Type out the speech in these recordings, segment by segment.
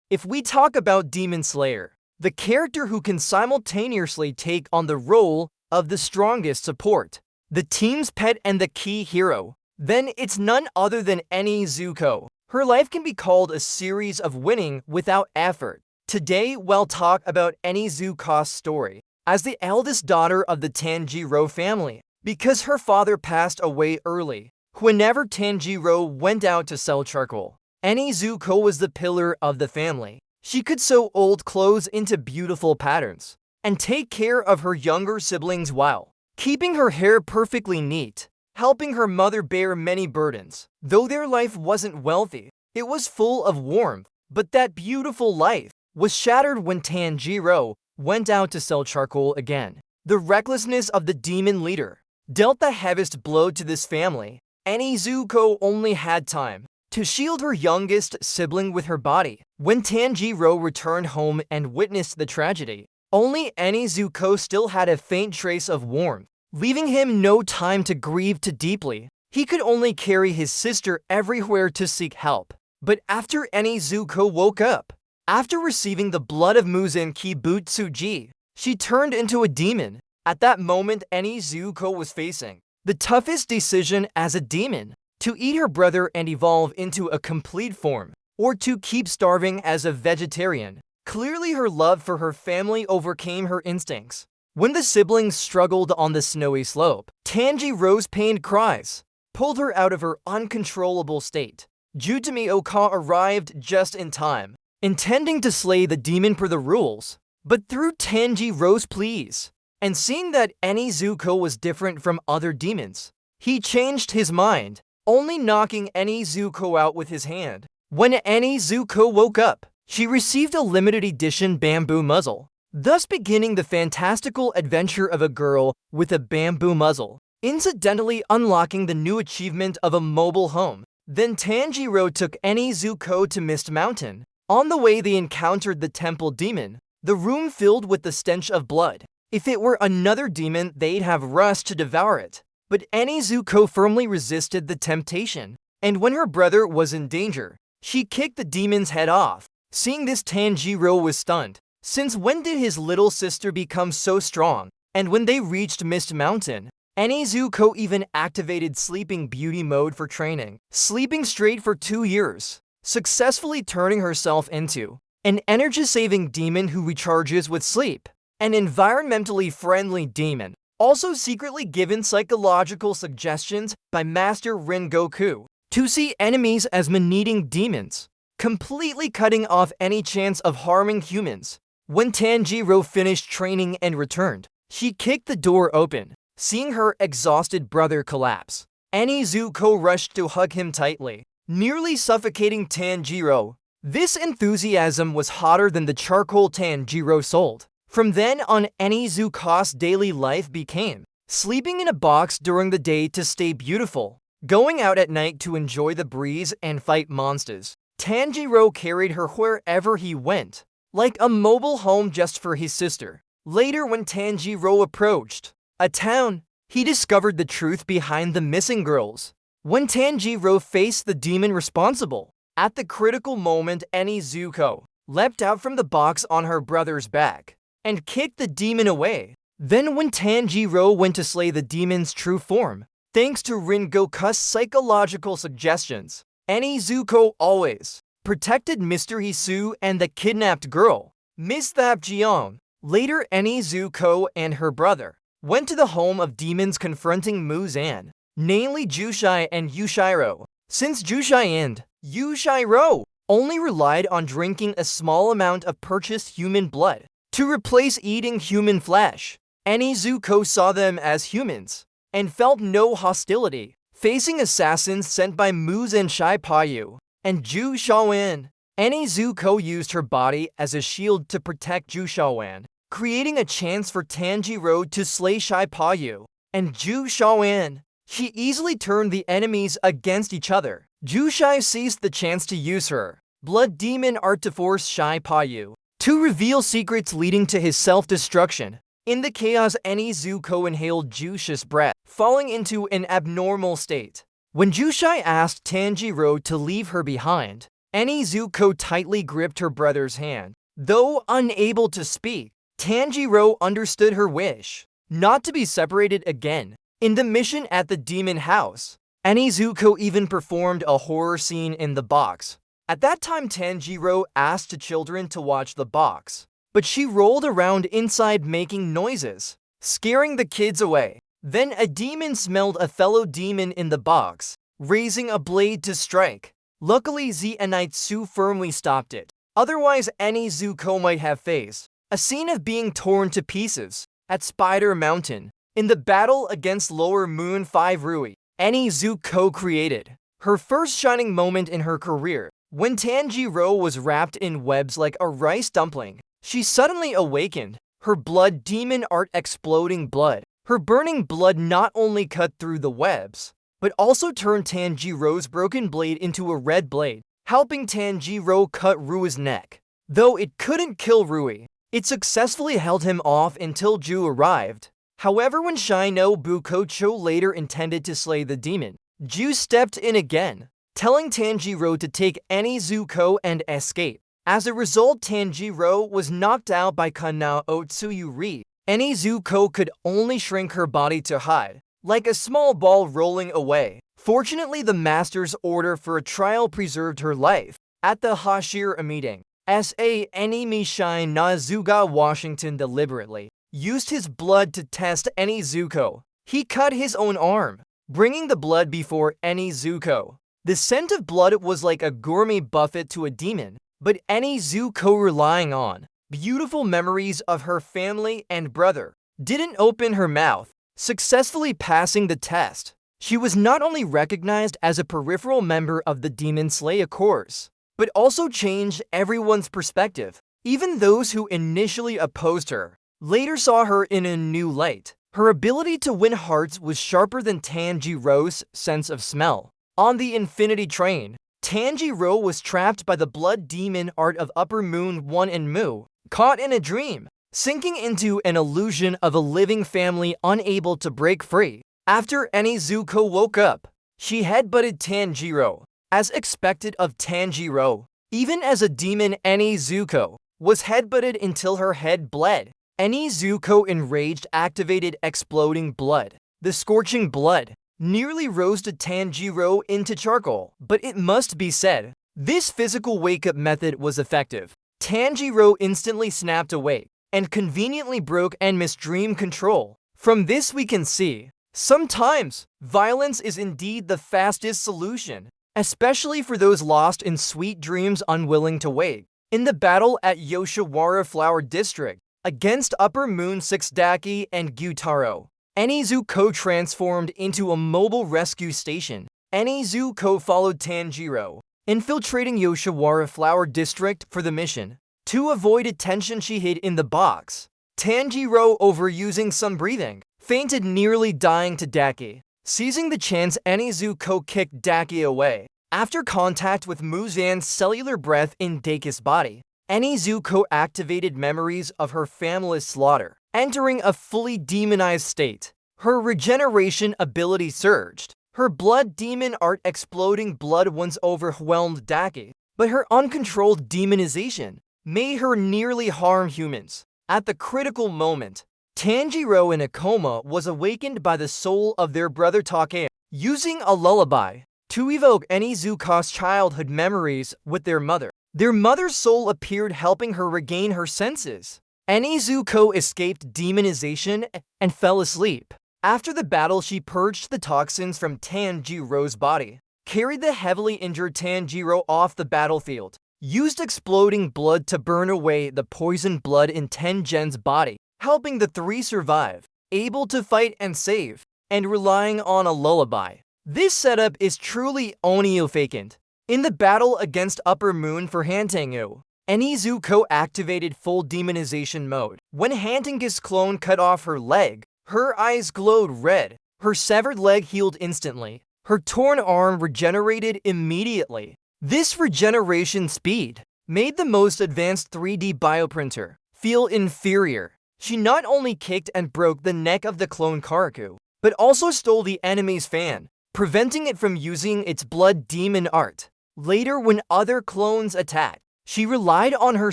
If we talk about Demon Slayer, the character who can simultaneously take on the role of the strongest support, the team's pet and the key hero, then it's none other than Nezuko. Her life can be called a series of winning without effort. Today, we'll talk about Nezuko's story as the eldest daughter of the Tanjiro family, because her father passed away early. Whenever Tanjiro went out to sell charcoal, Nezuko was the pillar of the family. She could sew old clothes into beautiful patterns and take care of her younger siblings while keeping her hair perfectly neat, helping her mother bear many burdens. Though their life wasn't wealthy, it was full of warmth. But that beautiful life was shattered when Tanjiro went out to sell charcoal again. The recklessness of the demon leader dealt the heaviest blow to this family. Nezuko only had time to shield her youngest sibling with her body. When Tanjiro returned home and witnessed the tragedy, only Nezuko still had a faint trace of warmth, leaving him no time to grieve too deeply. He could only carry his sister everywhere to seek help. But after Nezuko woke up, after receiving the blood of Muzan Kibutsuji, she turned into a demon. At that moment, Nezuko was facing the toughest decision as a demon: to eat her brother and evolve into a complete form, or to keep starving as a vegetarian. Clearly, her love for her family overcame her instincts. When the siblings struggled on the snowy slope, Tanjiro's pained cries pulled her out of her uncontrollable state. Jutami Oka arrived just in time, intending to slay the demon per the rules. But through Tanjiro's pleas, and seeing that Nezuko was different from other demons, he changed his mind, only knocking Nezuko out with his hand. When Nezuko woke up, she received a limited edition bamboo muzzle, thus beginning the fantastical adventure of a girl with a bamboo muzzle, incidentally unlocking the new achievement of a mobile home. Then Tanjiro took Nezuko to Mist Mountain. On the way, they encountered the temple demon, the room filled with the stench of blood. If it were another demon, they'd have rushed to devour it. But Nezuko firmly resisted the temptation, and when her brother was in danger, she kicked the demon's head off. Seeing this, Tanjiro was stunned. Since when did his little sister become so strong? And when they reached Mist Mountain, Nezuko even activated Sleeping Beauty mode for training, sleeping straight for 2 years, successfully turning herself into an energy-saving demon who recharges with sleep. An environmentally friendly demon, also secretly given psychological suggestions by Master Rengoku to see enemies as man-eating demons, completely cutting off any chance of harming humans. When Tanjiro finished training and returned, she kicked the door open. Seeing her exhausted brother collapse, Nezuko rushed to hug him tightly, nearly suffocating Tanjiro. This enthusiasm was hotter than the charcoal Tanjiro sold. From then on, Nezuko's daily life became sleeping in a box during the day to stay beautiful, going out at night to enjoy the breeze and fight monsters. Tanjiro carried her wherever he went, like a mobile home just for his sister. Later, when Tanjiro approached a town, he discovered the truth behind the missing girls. When Tanjiro faced the demon responsible, at the critical moment, Nezuko leapt out from the box on her brother's back and kicked the demon away. Then when Tanjiro went to slay the demon's true form, thanks to Rengoku's psychological suggestions, Nezuko always protected Mr. Hisu and the kidnapped girl, Miss Thapjeong. Later, Nezuko and her brother went to the home of demons confronting Muzan, namely Jushai and Yushiro. Since Jushai and Yushiro only relied on drinking a small amount of purchased human blood to replace eating human flesh, Nezuko saw them as humans and felt no hostility. Facing assassins sent by Muzan Shaipayu and Ju Shaoan, Nezuko used her body as a shield to protect Ju Shaoan, creating a chance for Tanjiro to slay Shaipayu and Ju Shaoan. She easily turned the enemies against each other. Jushai seized the chance to use her blood demon art to force Shaipayu to reveal secrets leading to his self-destruction. In the chaos, Nezuko inhaled Jushi's breath, falling into an abnormal state. When Jushai asked Tanjiro to leave her behind, Nezuko tightly gripped her brother's hand. Though unable to speak, Tanjiro understood her wish not to be separated again. In the mission at the demon house, Nezuko even performed a horror scene in the box. At that time, Tanjiro asked the children to watch the box, but she rolled around inside making noises, scaring the kids away. Then a demon smelled a fellow demon in the box, raising a blade to strike. Luckily, Zenitsu firmly stopped it. Otherwise, Nezuko might have faced a scene of being torn to pieces at Spider Mountain. In the battle against Lower Moon 5 Rui, Nezuko created her first shining moment in her career. When Tanjiro was wrapped in webs like a rice dumpling, she suddenly awakened, her blood demon art exploding blood. Her burning blood not only cut through the webs, but also turned Tanjiro's broken blade into a red blade, helping Tanjiro cut Rui's neck. Though it couldn't kill Rui, it successfully held him off until Ju arrived. However, when Shino Bukocho later intended to slay the demon, Ju stepped in again, telling Tanjiro to take Nezuko and escape. As a result, Tanjiro was knocked out by Kanao Otsuyuri. Nezuko could only shrink her body to hide, like a small ball rolling away. Fortunately, the master's order for a trial preserved her life. At the Hashira meeting, S.A. Enimishine Nazuga Washington deliberately used his blood to test Nezuko. He cut his own arm, bringing the blood before Nezuko. The scent of blood was like a gourmet buffet to a demon, but Nezuko, relying on beautiful memories of her family and brother, didn't open her mouth, successfully passing the test. She was not only recognized as a peripheral member of the Demon Slayer Corps, but also changed everyone's perspective. Even those who initially opposed her later saw her in a new light. Her ability to win hearts was sharper than Tanjiro's sense of smell. On the Infinity Train, Tanjiro was trapped by the blood demon art of Upper Moon 1 and Mu, caught in a dream, sinking into an illusion of a living family unable to break free. After Nezuko woke up, she headbutted Tanjiro. As expected of Tanjiro, even as a demon, Nezuko was headbutted until her head bled. Nezuko, enraged, activated exploding blood. The scorching blood nearly roasted Tanjiro into charcoal. But it must be said, this physical wake-up method was effective. Tanjiro instantly snapped awake and conveniently broke Enma's dream control. From this we can see, sometimes violence is indeed the fastest solution, especially for those lost in sweet dreams unwilling to wake. In the battle at Yoshiwara Flower District against Upper Moon 6 Daki and Gyutaro, Nezuko transformed into a mobile rescue station. Nezuko followed Tanjiro, infiltrating Yoshiwara Flower District for the mission. To avoid attention, she hid in the box. Tanjiro, overusing some breathing, fainted, nearly dying to Daki. Seizing the chance, Nezuko kicked Daki away. After contact with Muzan's cellular breath in Daki's body, Nezuko activated memories of her family's slaughter, entering a fully demonized state. Her regeneration ability surged. Her blood demon art exploding blood once overwhelmed Daki, but her uncontrolled demonization made her nearly harm humans. At the critical moment, Tanjiro, in a coma, was awakened by the soul of their brother Takeo, using a lullaby to evoke Nezuko's childhood memories with their mother. Their mother's soul appeared, helping her regain her senses. Nezuko escaped demonization and fell asleep. After the battle, she purged the toxins from Tanjiro's body, carried the heavily injured Tanjiro off the battlefield, used exploding blood to burn away the poisoned blood in Tengen's body, helping the three survive, able to fight and save, and relying on a lullaby. This setup is truly onio-vacant. In the battle against Upper Moon for Hantengu, Nezuko activated full demonization mode. When Hantengu's clone cut off her leg, her eyes glowed red. Her severed leg healed instantly. Her torn arm regenerated immediately. This regeneration speed made the most advanced 3D bioprinter feel inferior. She not only kicked and broke the neck of the clone Karaku, but also stole the enemy's fan, preventing it from using its blood demon art. Later, when other clones attacked, she relied on her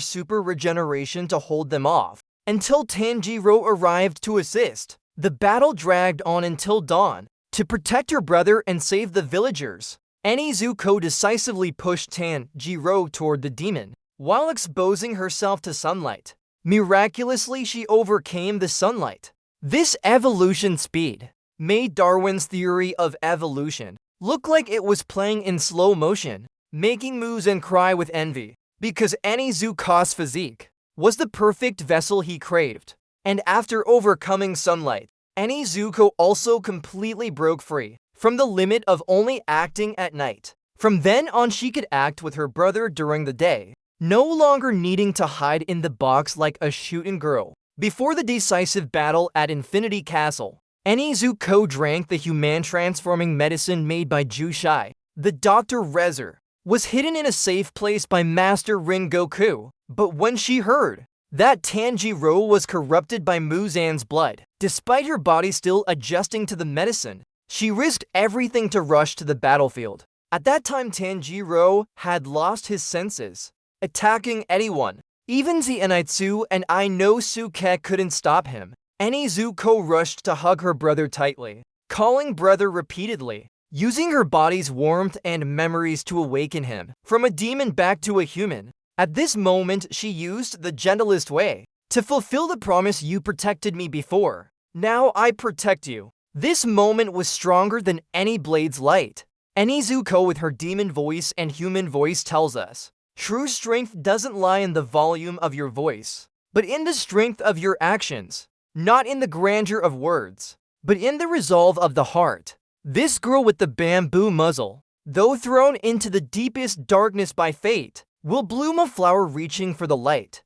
super regeneration to hold them off, until Tanjiro arrived to assist. The battle dragged on until dawn. To protect her brother and save the villagers, Nezuko decisively pushed Tanjiro toward the demon, while exposing herself to sunlight. Miraculously, she overcame the sunlight. This evolution speed made Darwin's theory of evolution look like it was playing in slow motion, making Muzan cry with envy, because Nezuko's physique was the perfect vessel he craved. And after overcoming sunlight, Nezuko also completely broke free from the limit of only acting at night. From then on, she could act with her brother during the day, no longer needing to hide in the box like a shooting girl. Before the decisive battle at Infinity Castle, Nezuko drank the human-transforming medicine made by Jushai. The Dr. Rezer was hidden in a safe place by Master Rengoku, but when she heard that Tanjiro was corrupted by Muzan's blood, despite her body still adjusting to the medicine, she risked everything to rush to the battlefield. At that time, Tanjiro had lost his senses, attacking anyone. Even Zenitsu and Inosuke couldn't stop him. Nezuko rushed to hug her brother tightly, calling brother repeatedly, using her body's warmth and memories to awaken him from a demon back to a human. At this moment, she used the gentlest way to fulfill the promise: you protected me before. Now I protect you. This moment was stronger than any blade's light. Nezuko, with her demon voice and human voice, tells us, true strength doesn't lie in the volume of your voice, but in the strength of your actions. Not in the grandeur of words, but in the resolve of the heart. This girl with the bamboo muzzle, though thrown into the deepest darkness by fate, will bloom a flower reaching for the light.